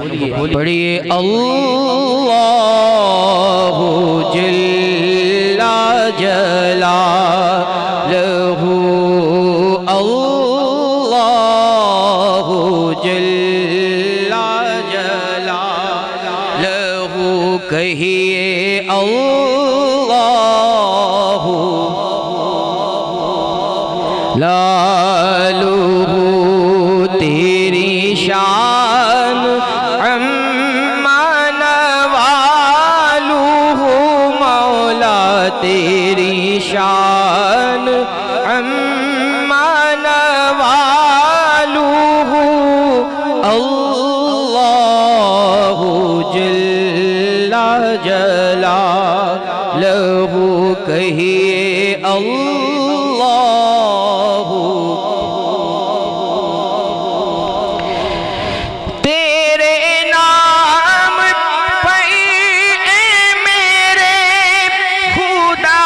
پڑھیے اللہ جل جلالہ، اللہ جل جلالہ، کہیے اللہ لالہ، تیری شان عما نوالہ، مولا تیری شان عما نوالہ، اللہ جل جلالہ، کہیے اللہ تیرے نام پہ اے میرے خدا،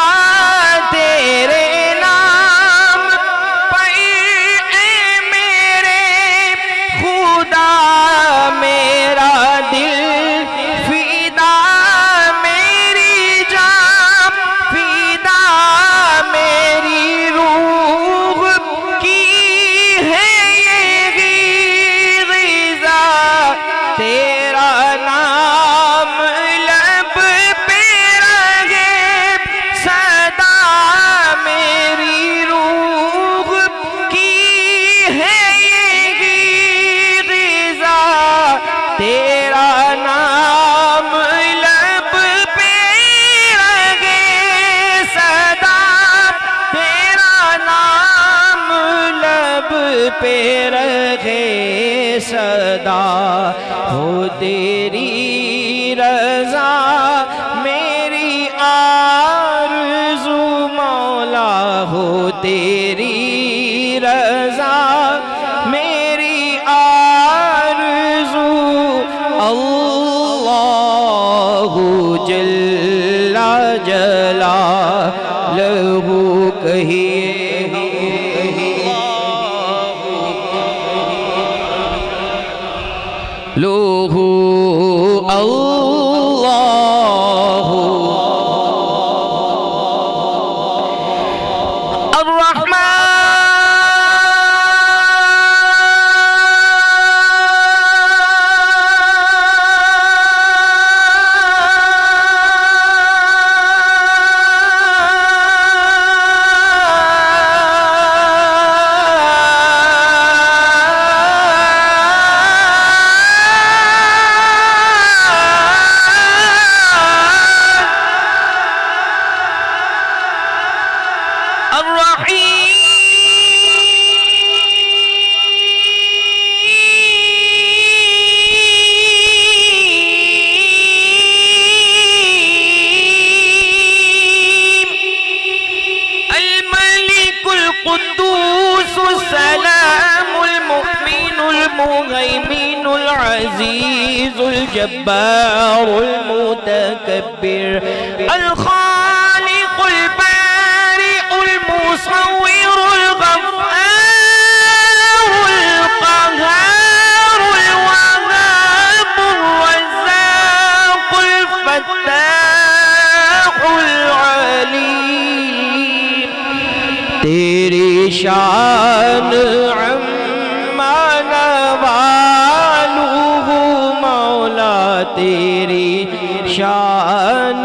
تیرے نام پہ اے میرے خدا، میرا دل فدا، میری جان فدا، میری روح کی ہے یہ غذا، تیرا نام لب پہ رہے صدا، میری روح کی ہے یہ غذا، تیرا نام لب پہ رہے صدا، تیرا نام لب پہ رہے صدا، ہو تیری رضا میری آرزو، مولا ہو تیری رضا میری آرزو، اللہ جل جلالہ، کہیے لوہ اللہ الرحمن المهيمن العزيز الجبار المتكبر الخالق البارئ المصور الغفار القهار الوهاب الرزاق الفتاح العليم، تیری شان مولا تیری شان